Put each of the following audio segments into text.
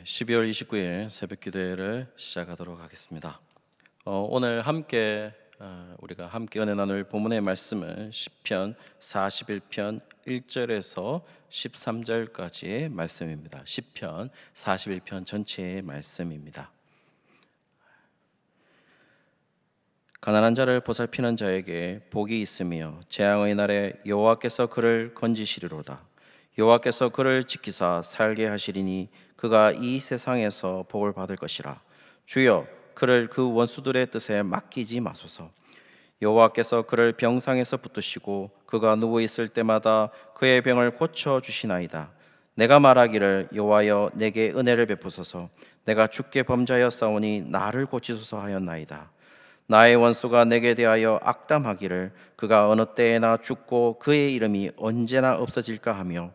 12월 29일 새벽 기도회를 시작하도록 하겠습니다. 오늘 우리가 함께 은혜 나눌 본문의 말씀은 시편 41편 1절에서 13절까지의 말씀입니다. 시편 41편 전체의 말씀입니다. 가난한 자를 보살피는 자에게 복이 있으며 재앙의 날에 여호와께서 그를 건지시리로다. 여호와께서 그를 지키사 살게 하시리니 그가 이 세상에서 복을 받을 것이라. 주여, 그를 그 원수들의 뜻에 맡기지 마소서. 여호와께서 그를 병상에서 붙드시고 그가 누워 있을 때마다 그의 병을 고쳐 주시나이다. 내가 말하기를 여호와여 내게 은혜를 베푸소서. 내가 주께 범죄하였사오니 나를 고치소서 하였나이다. 나의 원수가 내게 대하여 악담하기를 그가 어느 때에나 죽고 그의 이름이 언제나 없어질까 하며,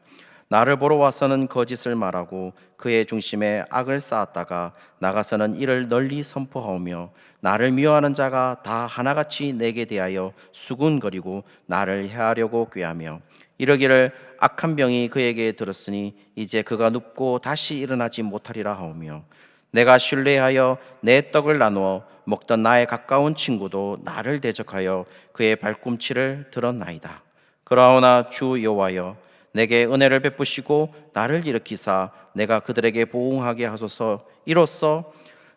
나를 보러 와서는 거짓을 말하고 그의 중심에 악을 쌓았다가 나가서는 이를 널리 선포하오며, 나를 미워하는 자가 다 하나같이 내게 대하여 수군거리고 나를 해하려고 꾀하며 이러기를 악한 병이 그에게 들었으니 이제 그가 눕고 다시 일어나지 못하리라 하오며, 내가 신뢰하여 내 떡을 나누어 먹던 나의 가까운 친구도 나를 대적하여 그의 발꿈치를 들었나이다. 그러나 주 여호와여 내게 은혜를 베푸시고 나를 일으키사 내가 그들에게 보응하게 하소서. 이로써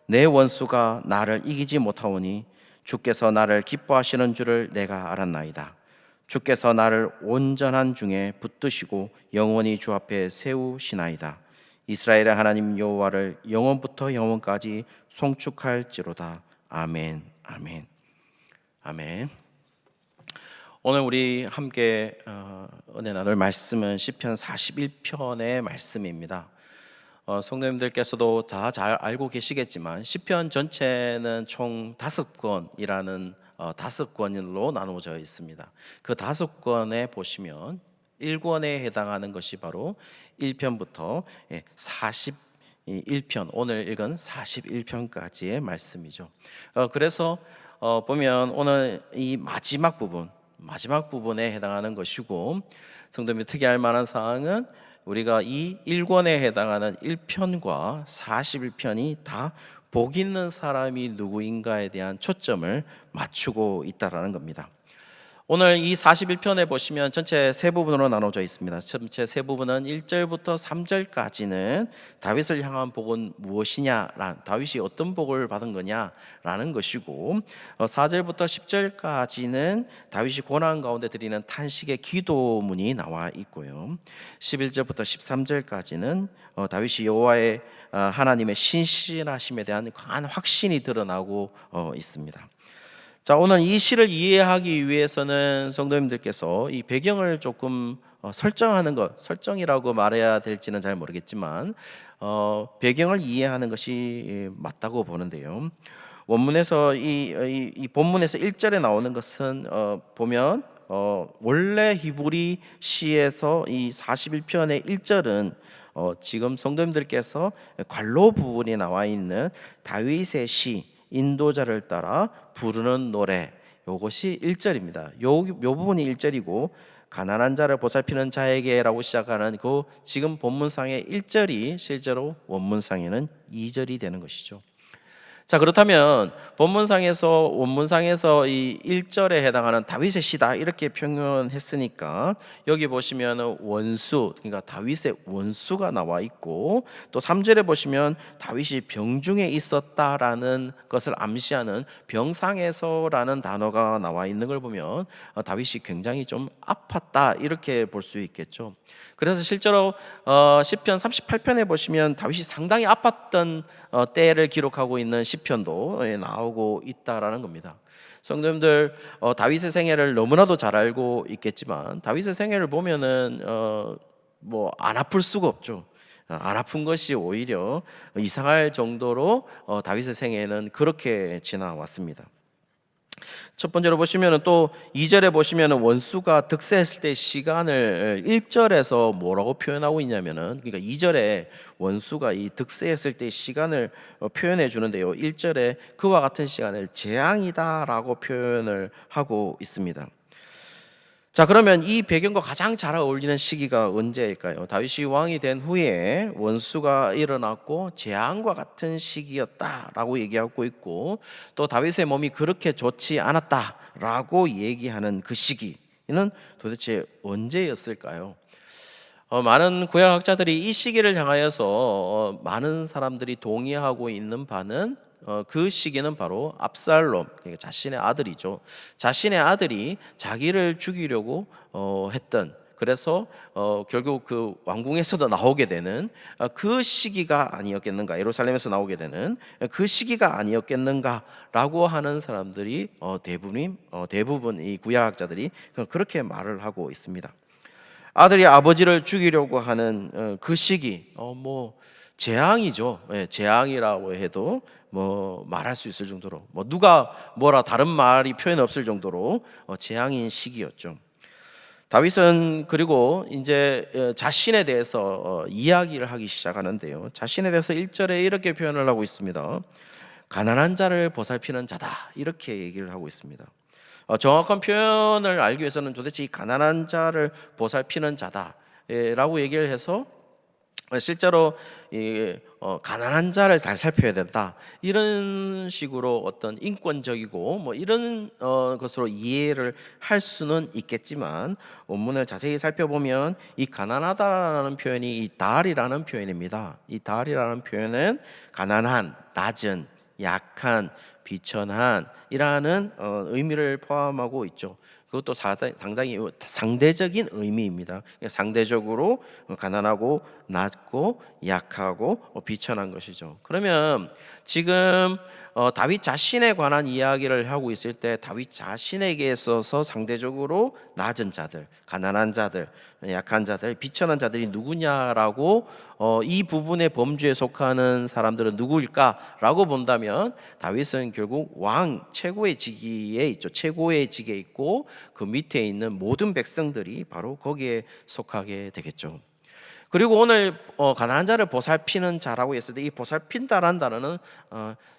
내 원수가 나를 이기지 못하오니 주께서 나를 기뻐하시는 줄을 내가 알았나이다. 주께서 나를 온전한 중에 붙드시고 영원히 주 앞에 세우시나이다. 이스라엘의 하나님 여호와를 영원부터 영원까지 송축할지로다. 아멘. 아멘. 아멘. 오늘 우리 함께 은혜 나눌 말씀은 시편 41편의 말씀입니다. 성도님들께서도 다 잘 알고 계시겠지만 시편 전체는 총 5권이라는 5권으로 나누어져 있습니다. 그 5권에 보시면 1권에 해당하는 것이 바로 1편부터 41편, 오늘 읽은 41편까지의 말씀이죠. 그래서 보면 오늘 이 마지막 부분에 해당하는 것이고, 성도님이 특이할 만한 사항은 우리가 이 1권에 해당하는 1편과 41편이 다 복 있는 사람이 누구인가에 대한 초점을 맞추고 있다는 겁니다. 오늘 이 41편에 보시면 전체 세 부분으로 나눠져 있습니다. 전체 세 부분은 1절부터 3절까지는 다윗을 향한 복은 무엇이냐라는, 다윗이 어떤 복을 받은 거냐라는 것이고, 4절부터 10절까지는 다윗이 고난 가운데 드리는 탄식의 기도문이 나와 있고요. 11절부터 13절까지는 다윗이 여호와의 하나님의 신실하심에 대한 강한 확신이 드러나고 있습니다. 자, 오늘 이 시를 이해하기 위해서는 성도님들께서 이 배경을 조금 설정하는 것, 설정이라고 말해야 될지는 잘 모르겠지만 배경을 이해하는 것이 맞다고 보는데요. 원문에서 이 본문에서 1절에 나오는 것은 보면 원래 히브리 시에서 이 41편의 1절은 지금 성도님들께서 관로 부분에 나와 있는 다윗의 시 인도자를 따라 부르는 노래, 이것이 1절입니다. 요 부분이 1절이고, 가난한 자를 보살피는 자에게라고 시작하는 그 지금 본문상의 1절이 실제로 원문상에는 2절이 되는 것이죠. 자, 그렇다면 원문상에서 이 1절에 해당하는 다윗의 시다 이렇게 표현했으니까, 여기 보시면 원수, 그러니까 다윗의 원수가 나와 있고, 또 3절에 보시면 다윗이 병중에 있었다라는 것을 암시하는 병상에서라는 단어가 나와 있는 걸 보면 다윗이 굉장히 좀 아팠다 이렇게 볼 수 있겠죠. 그래서 실제로 시편 38편에 보시면 다윗이 상당히 아팠던 때를 기록하고 있는 시편도 나오고 있다라는 겁니다. 성도님들, 다윗의 생애를 너무나도 잘 알고 있겠지만 다윗의 생애를 보면은 안 아플 수가 없죠. 안 아픈 것이 오히려 이상할 정도로 다윗의 생애는 그렇게 지나왔습니다. 첫 번째로 보시면 또 2절에 보시면 원수가 득세했을 때 시간을 1절에서 뭐라고 표현하고 있냐면은, 그러니까 2절에 원수가 이 득세했을 때 시간을 표현해 주는데요, 1절에 그와 같은 시간을 재앙이다라고 표현을 하고 있습니다. 자, 그러면 이 배경과 가장 잘 어울리는 시기가 언제일까요? 다윗이 왕이 된 후에 원수가 일어났고 재앙과 같은 시기였다라고 얘기하고 있고, 또 다윗의 몸이 그렇게 좋지 않았다라고 얘기하는 그 시기는 도대체 언제였을까요? 많은 구약학자들이 이 시기를 향하여서 많은 사람들이 동의하고 있는 바는, 그 시기는 바로 압살롬, 그러니까 자신의 아들이죠. 자신의 아들이 자기를 죽이려고 했던, 그래서 결국 그 왕궁에서도 나오게 되는 그 시기가 아니었겠는가, 예루살렘에서 나오게 되는 그 시기가 아니었겠는가라고 하는 사람들이 대부분 이 구약학자들이 그렇게 말을 하고 있습니다. 아들이 아버지를 죽이려고 하는 그 시기, 뭐 재앙이죠. 예, 재앙이라고 해도 뭐 말할 수 있을 정도로, 뭐 누가 뭐라 다른 말이 표현 없을 정도로 재앙인 시기였죠. 다윗은 그리고 이제 자신에 대해서 이야기를 하기 시작하는데요. 자신에 대해서 1절에 이렇게 표현을 하고 있습니다. 가난한 자를 보살피는 자다, 이렇게 얘기를 하고 있습니다. 정확한 표현을 알기 위해서는 도대체 이 가난한 자를 보살피는 자다라고 얘기를 해서, 실제로 가난한 자를 잘 살펴야 된다, 이런 식으로 어떤 인권적이고 뭐 이런 것으로 이해를 할 수는 있겠지만, 원문을 자세히 살펴보면 이 가난하다라는 표현이 이 달이라는 표현입니다. 이 달이라는 표현은 가난한, 낮은, 약한, 비천한이라는 의미를 포함하고 있죠. 그것도 상당히 상대적인 의미입니다. 상대적으로 가난하고 낮고 약하고 비천한 것이죠. 그러면 지금 다윗 자신에 관한 이야기를 하고 있을 때, 다윗 자신에게 있어서 상대적으로 낮은 자들, 가난한 자들, 약한 자들, 비천한 자들이 누구냐라고, 이 부분의 범주에 속하는 사람들은 누구일까라고 본다면, 다윗은 결국 왕 최고의 직위에 있죠. 최고의 직에 있고 그 밑에 있는 모든 백성들이 바로 거기에 속하게 되겠죠. 그리고 오늘 가난한 자를 보살피는 자라고 했을 때, 이 보살핀다라는 단어는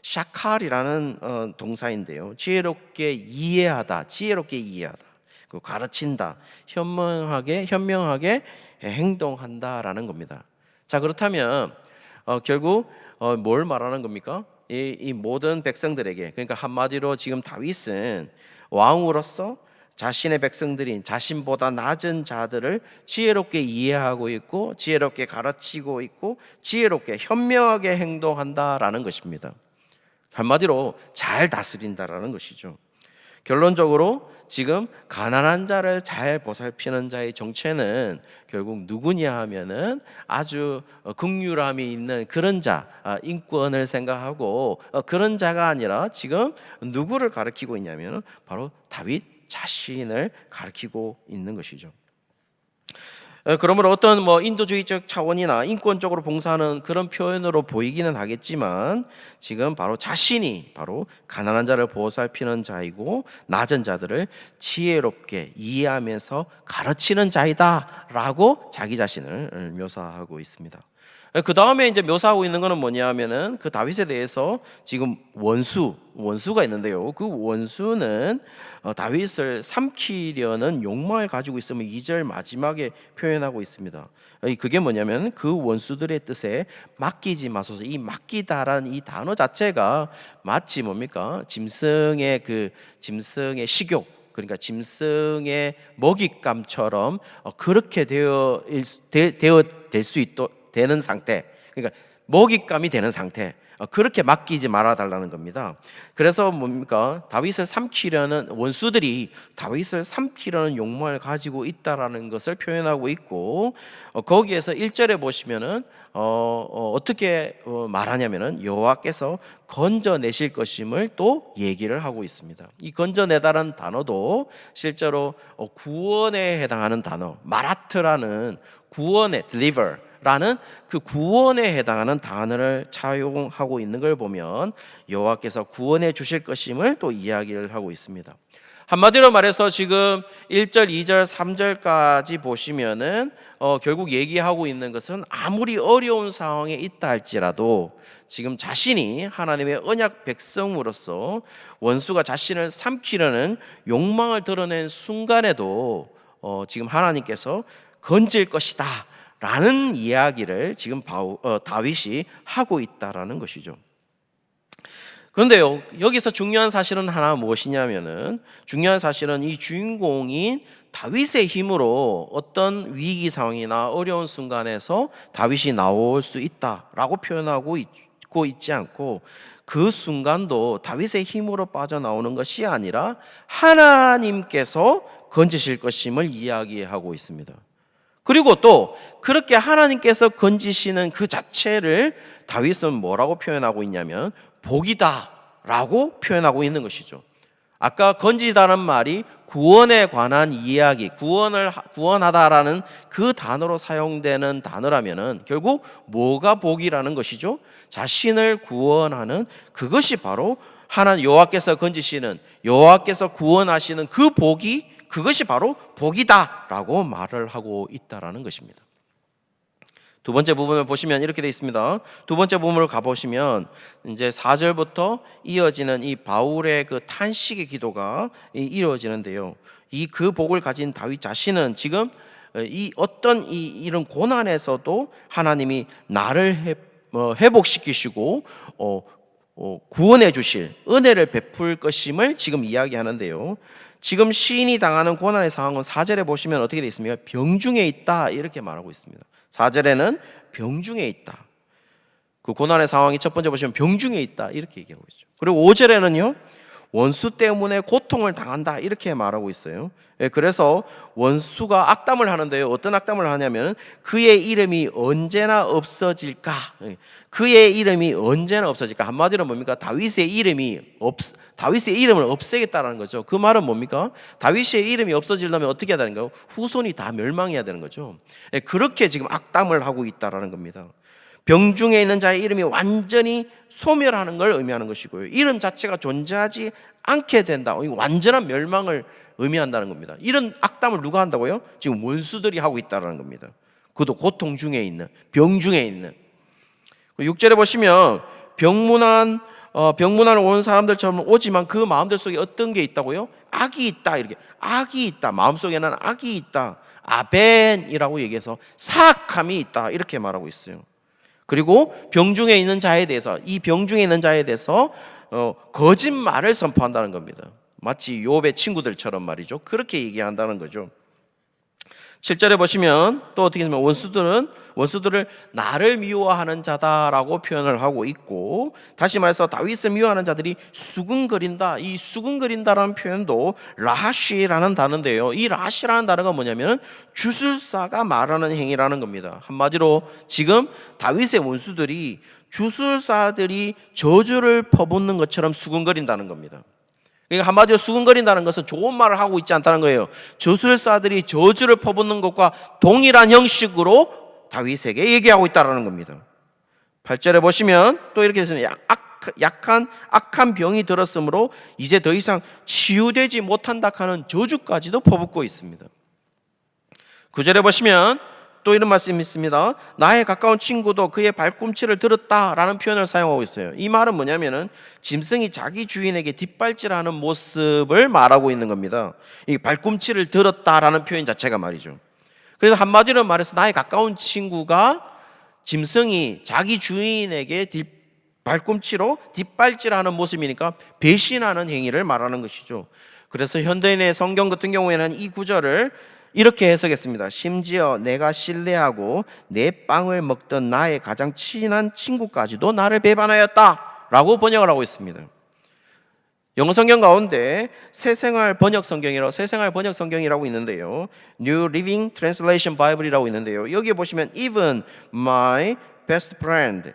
샤칼이라는 동사인데요. 지혜롭게 이해하다, 지혜롭게 이해하다, 그 가르친다, 현명하게 행동한다라는 겁니다. 자, 그렇다면 결국 뭘 말하는 겁니까? 이 모든 백성들에게, 그러니까 한마디로 지금 다윗은 왕으로서 자신의 백성들인 자신보다 낮은 자들을 지혜롭게 이해하고 있고, 지혜롭게 가르치고 있고, 지혜롭게 현명하게 행동한다라는 것입니다. 한마디로 잘 다스린다라는 것이죠. 결론적으로 지금 가난한 자를 잘 보살피는 자의 정체는 결국 누구냐 하면은 아주 긍휼함이 있는 그런 자, 인권을 생각하고 그런 자가 아니라, 지금 누구를 가리키고 있냐면 바로 다윗 자신을 가리키고 있는 것이죠. 그러므로 어떤 인도주의적 차원이나 인권적으로 봉사하는 그런 표현으로 보이기는 하겠지만, 지금 바로 자신이 바로 가난한 자를 보살피는 자이고 낮은 자들을 지혜롭게 이해하면서 가르치는 자이다라고 자기 자신을 묘사하고 있습니다. 그 다음에 이제 묘사하고 있는 것은 뭐냐면은, 그 다윗에 대해서 지금 원수가 있는데요. 그 원수는 다윗을 삼키려는 욕망을 가지고 있음을 2절 마지막에 표현하고 있습니다. 그게 뭐냐면, 그 원수들의 뜻에 맡기지 마소서. 이 맡기다라는 이 단어 자체가 마치 뭡니까? 짐승의 식욕, 그러니까 짐승의 먹잇감처럼 그렇게 될 수 되는 상태, 그러니까 먹잇감이 되는 상태, 그렇게 맡기지 말아 달라는 겁니다. 그래서 뭡니까? 원수들이 다윗을 삼키려는 욕망을 가지고 있다라는 것을 표현하고 있고, 거기에서 1절에 보시면은 어떻게 말하냐면은 여호와께서 건져내실 것임을 또 얘기를 하고 있습니다. 이 건져내다라는 단어도 실제로 구원에 해당하는 단어, 마라트라는 구원의 deliver 라는 그 구원에 해당하는 단어를 차용하고 있는 걸 보면, 여호와께서 구원해 주실 것임을 또 이야기를 하고 있습니다. 한마디로 말해서 지금 1절, 2절, 3절까지 보시면은 결국 얘기하고 있는 것은, 아무리 어려운 상황에 있다 할지라도 지금 자신이 하나님의 언약 백성으로서 원수가 자신을 삼키려는 욕망을 드러낸 순간에도 지금 하나님께서 건질 것이다 라는 이야기를 지금 다윗이 하고 있다라는 것이죠. 그런데요, 여기서 중요한 사실은 하나 무엇이냐면은, 중요한 사실은 이 주인공인 다윗의 힘으로 어떤 위기 상황이나 어려운 순간에서 다윗이 나올 수 있다라고 표현하고 있지 않고, 그 순간도 다윗의 힘으로 빠져나오는 것이 아니라 하나님께서 건지실 것임을 이야기하고 있습니다. 그리고 또 그렇게 하나님께서 건지시는 그 자체를 다윗은 뭐라고 표현하고 있냐면 복이다 라고 표현하고 있는 것이죠. 아까 건지다는 말이 구원에 관한 이야기, 구원하다라는 그 단어로 사용되는 단어라면은 결국 뭐가 복이라는 것이죠? 자신을 구원하는 그것이 바로 하나님 여호와께서 건지시는, 여호와께서 구원하시는 그 복이, 그것이 바로 복이다라고 말을 하고 있다라는 것입니다. 두 번째 부분을 보시면 이렇게 되어 있습니다. 두 번째 부분을 가보시면 이제 4절부터 이어지는 이 바울의 그 탄식의 기도가 이루어지는데요. 그 복을 가진 다윗 자신은 지금 이런 고난에서도 하나님이 나를 회복시키시고 구원해 주실 은혜를 베풀 것임을 지금 이야기하는데요. 지금 시인이 당하는 고난의 상황은 4절에 보시면 어떻게 되어 있습니까? 병중에 있다 이렇게 말하고 있습니다. 4절에는 병중에 있다. 그 고난의 상황이 첫 번째 보시면 병중에 있다 이렇게 얘기하고 있죠. 그리고 5절에는요, 원수 때문에 고통을 당한다 이렇게 말하고 있어요. 그래서 원수가 악담을 하는데요, 어떤 악담을 하냐면 그의 이름이 언제나 없어질까. 그의 이름이 언제나 없어질까. 한마디로 뭡니까? 다윗의 이름을 없애겠다라는 거죠. 그 말은 뭡니까? 다윗의 이름이 없어지려면 어떻게 해야 되는가요? 후손이 다 멸망해야 되는 거죠. 그렇게 지금 악담을 하고 있다라는 겁니다. 병중에 있는 자의 이름이 완전히 소멸하는 걸 의미하는 것이고요, 이름 자체가 존재하지 않게 된다, 완전한 멸망을 의미한다는 겁니다. 이런 악담을 누가 한다고요? 지금 원수들이 하고 있다는 겁니다. 그것도 고통 중에 있는, 병 중에 있는. 6절에 보시면 병문안을 오는 사람들처럼 오지만 그 마음들 속에 어떤 게 있다고요? 악이 있다. 이렇게 악이 있다, 마음속에는 악이 있다, 아벤이라고 얘기해서 사악함이 있다 이렇게 말하고 있어요. 그리고 병중에 있는 자에 대해서, 이 병중에 있는 자에 대해서 거짓말을 선포한다는 겁니다. 마치 욥의 친구들처럼 말이죠. 그렇게 얘기한다는 거죠. 7절에 보시면 또 어떻게 되냐면 원수들을 나를 미워하는 자다라고 표현을 하고 있고, 다시 말해서 다윗을 미워하는 자들이 수군거린다. 이 수군거린다라는 표현도 라하시라는 단어인데요, 이 라하시라는 단어가 뭐냐면 주술사가 말하는 행위라는 겁니다. 한마디로 지금 다윗의 원수들이 주술사들이 저주를 퍼붓는 것처럼 수군거린다는 겁니다. 그러니까 한마디로 수군거린다는 것은 좋은 말을 하고 있지 않다는 거예요. 저술사들이 저주를 퍼붓는 것과 동일한 형식으로 다윗에게 얘기하고 있다는 겁니다. 8절에 보시면 또 이렇게 됐습니다. 악한 병이 들었으므로 이제 더 이상 치유되지 못한다 하는 저주까지도 퍼붓고 있습니다. 9절에 보시면 또 이런 말씀이 있습니다. 나의 가까운 친구도 그의 발꿈치를 들었다라는 표현을 사용하고 있어요. 이 말은 뭐냐면은 짐승이 자기 주인에게 뒷발질하는 모습을 말하고 있는 겁니다. 이 발꿈치를 들었다라는 표현 자체가 말이죠. 그래서 한마디로 말해서 나의 가까운 친구가 짐승이 자기 주인에게 발꿈치로 뒷발질하는 모습이니까 배신하는 행위를 말하는 것이죠. 그래서 현대인의 성경 같은 경우에는 이 구절을 이렇게 해석했습니다. 심지어 내가 신뢰하고 내 빵을 먹던 나의 가장 친한 친구까지도 나를 배반하였다 라고 번역을 하고 있습니다. 영어 성경 가운데 새생활 번역 성경이라고 있는데요, New Living Translation Bible이라고 있는데요, 여기에 보시면 even my best friend,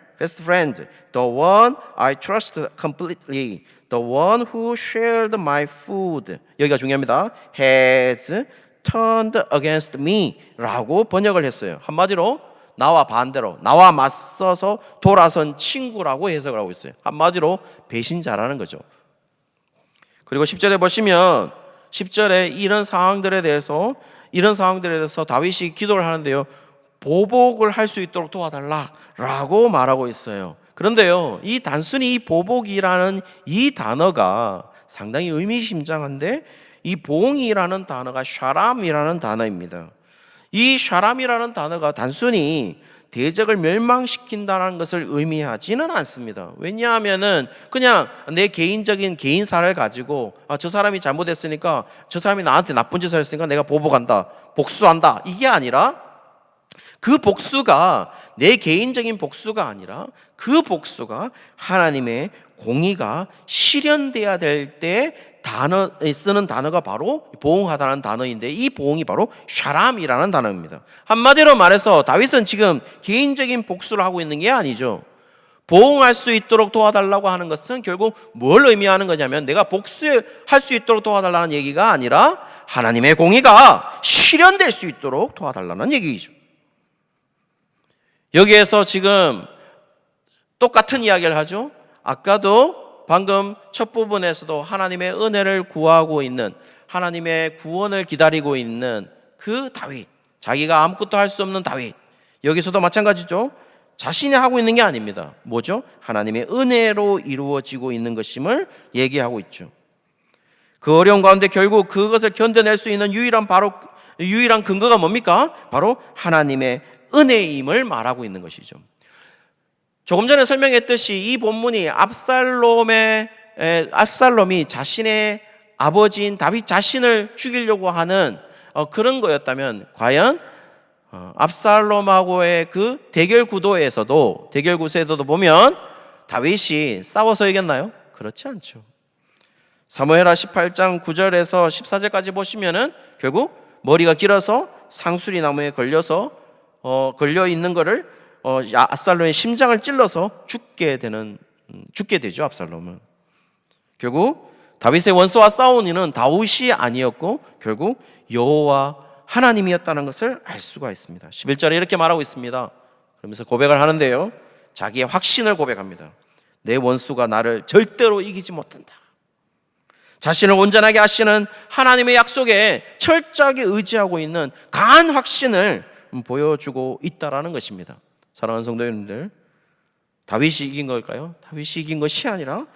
the one I trust completely, the one who shared my food, 여기가 중요합니다, has turned against me 라고 번역을 했어요. 한마디로 나와 반대로, 나와 맞서서 돌아선 친구라고 해석을 하고 있어요. 한마디로 배신자라는 거죠. 그리고 10절에 보시면 10절에 이런 상황들에 대해서 다윗이 기도를 하는데요, 보복을 할 수 있도록 도와달라라고 말하고 있어요. 그런데요, 단순히 이 보복이라는 이 단어가 상당히 의미심장한데 이 보응이라는 단어가 샤람이라는 단어입니다. 이 샤람이라는 단어가 단순히 대적을 멸망시킨다는 것을 의미하지는 않습니다. 왜냐하면은 그냥 내 개인적인 개인사를 가지고 저 사람이 잘못했으니까, 저 사람이 나한테 나쁜 짓을 했으니까 내가 보복한다, 복수한다, 이게 아니라, 그 복수가 내 개인적인 복수가 아니라 그 복수가 하나님의 공의가 실현돼야 될 때 쓰는 단어가 바로 보응하다는 단어인데, 이 보응이 바로 샤람이라는 단어입니다. 한마디로 말해서 다윗은 지금 개인적인 복수를 하고 있는 게 아니죠. 보응할 수 있도록 도와달라고 하는 것은 결국 뭘 의미하는 거냐면, 내가 복수할 수 있도록 도와달라는 얘기가 아니라 하나님의 공의가 실현될 수 있도록 도와달라는 얘기죠. 여기에서 지금 똑같은 이야기를 하죠. 아까도 방금 첫 부분에서도 하나님의 은혜를 구하고 있는, 하나님의 구원을 기다리고 있는 그 다윗, 자기가 아무것도 할 수 없는 다윗, 여기서도 마찬가지죠. 자신이 하고 있는 게 아닙니다. 뭐죠? 하나님의 은혜로 이루어지고 있는 것임을 얘기하고 있죠. 그 어려운 가운데 결국 그것을 견뎌낼 수 있는 유일한 근거가 뭡니까? 바로 하나님의 은혜임을 말하고 있는 것이죠. 조금 전에 설명했듯이 이 본문이 압살롬이 자신의 아버지인 다윗 자신을 죽이려고 하는 그런 거였다면, 과연 압살롬하고의 그 대결 구도에서도 보면 다윗이 싸워서 이겼나요? 그렇지 않죠. 사무엘하 18장 9절에서 14절까지 보시면은 결국 머리가 길어서 상수리 나무에 걸려 있는 거를 압살롬의 심장을 찔러서 죽게 되죠. 압살롬은 결국 다윗의 원수와 싸운 이는 다윗이 아니었고 결국 여호와 하나님이었다는 것을 알 수가 있습니다. 11절에 이렇게 말하고 있습니다. 그러면서 고백을 하는데요, 자기의 확신을 고백합니다. 내 원수가 나를 절대로 이기지 못한다. 자신을 온전하게 하시는 하나님의 약속에 철저하게 의지하고 있는 강한 확신을 보여주고 있다라는 것입니다. 사랑하는 성도 여러분들, 다윗이 이긴 걸까요? 다윗이 이긴 것이 아니라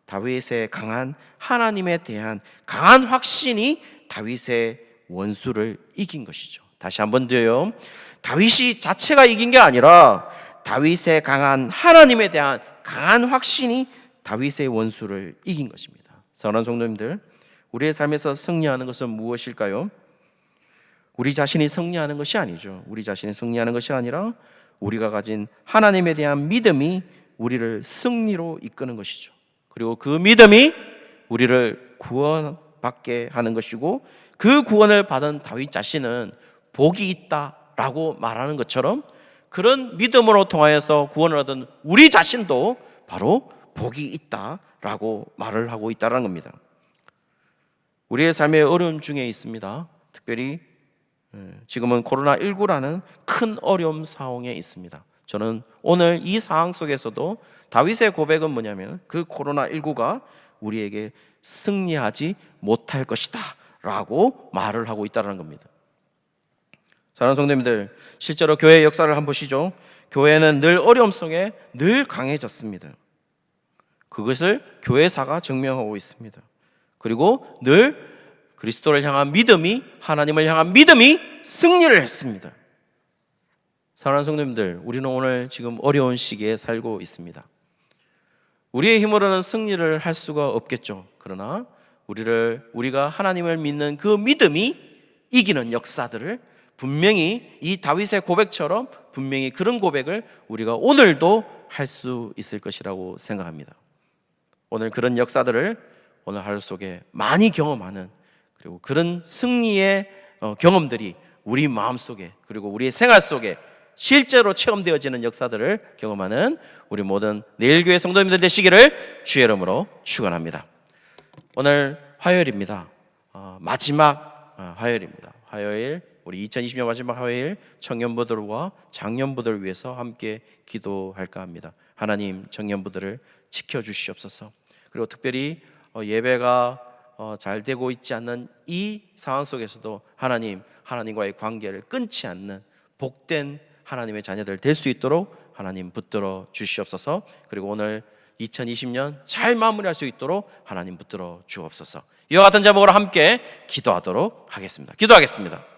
다윗의 강한 하나님에 대한 강한 확신이 다윗의 원수를 이긴 것이죠. 다시 한번 더요, 다윗이 자체가 이긴 게 아니라 다윗의 강한 하나님에 대한 강한 확신이 다윗의 원수를 이긴 것입니다. 사랑하는 성도님들, 우리의 삶에서 승리하는 것은 무엇일까요? 우리 자신이 승리하는 것이 아니죠. 우리 자신이 승리하는 것이 아니라 우리가 가진 하나님에 대한 믿음이 우리를 승리로 이끄는 것이죠. 그리고 그 믿음이 우리를 구원받게 하는 것이고, 그 구원을 받은 다윗 자신은 복이 있다라고 말하는 것처럼 그런 믿음으로 통하여서 구원을 얻은 우리 자신도 바로 복이 있다라고 말을 하고 있다는 겁니다. 우리의 삶의 어려움 중에 있습니다. 특별히 지금은 코로나19라는 큰 어려움 상황에 있습니다. 저는 오늘 이 상황 속에서도 다윗의 고백은 뭐냐면, 그 코로나19가 우리에게 승리하지 못할 것이다 라고 말을 하고 있다는 겁니다. 사랑하는 성도님들, 실제로 교회의 역사를 한번 보시죠. 교회는 늘 어려움 속에 늘 강해졌습니다. 그것을 교회사가 증명하고 있습니다. 그리고 늘 그리스도를 향한 믿음이, 하나님을 향한 믿음이 승리를 했습니다. 사랑하는 성도님들, 우리는 오늘 지금 어려운 시기에 살고 있습니다. 우리의 힘으로는 승리를 할 수가 없겠죠. 그러나 우리가 하나님을 믿는 그 믿음이 이기는 역사들을 분명히 이 다윗의 고백처럼 분명히 그런 고백을 우리가 오늘도 할 수 있을 것이라고 생각합니다. 오늘 그런 역사들을 오늘 하루 속에 많이 경험하는, 그리고 그런 승리의 경험들이 우리 마음속에 그리고 우리의 생활 속에 실제로 체험되어지는 역사들을 경험하는 우리 모든 내일교회 성도님들 되시기를 주의 이름으로 축원합니다. 오늘 화요일입니다. 마지막 화요일입니다. 화요일, 우리 2020년 마지막 화요일 청년부들과 장년부들을 위해서 함께 기도할까 합니다. 하나님, 청년부들을 지켜주시옵소서. 그리고 특별히 예배가 잘 되고 있지 않는 이 상황 속에서도 하나님과의 관계를 끊지 않는 복된 하나님의 자녀들 될 수 있도록 하나님 붙들어 주시옵소서. 그리고 오늘 2020년 잘 마무리할 수 있도록 하나님 붙들어 주옵소서. 이와 같은 제목으로 함께 기도하도록 하겠습니다. 기도하겠습니다.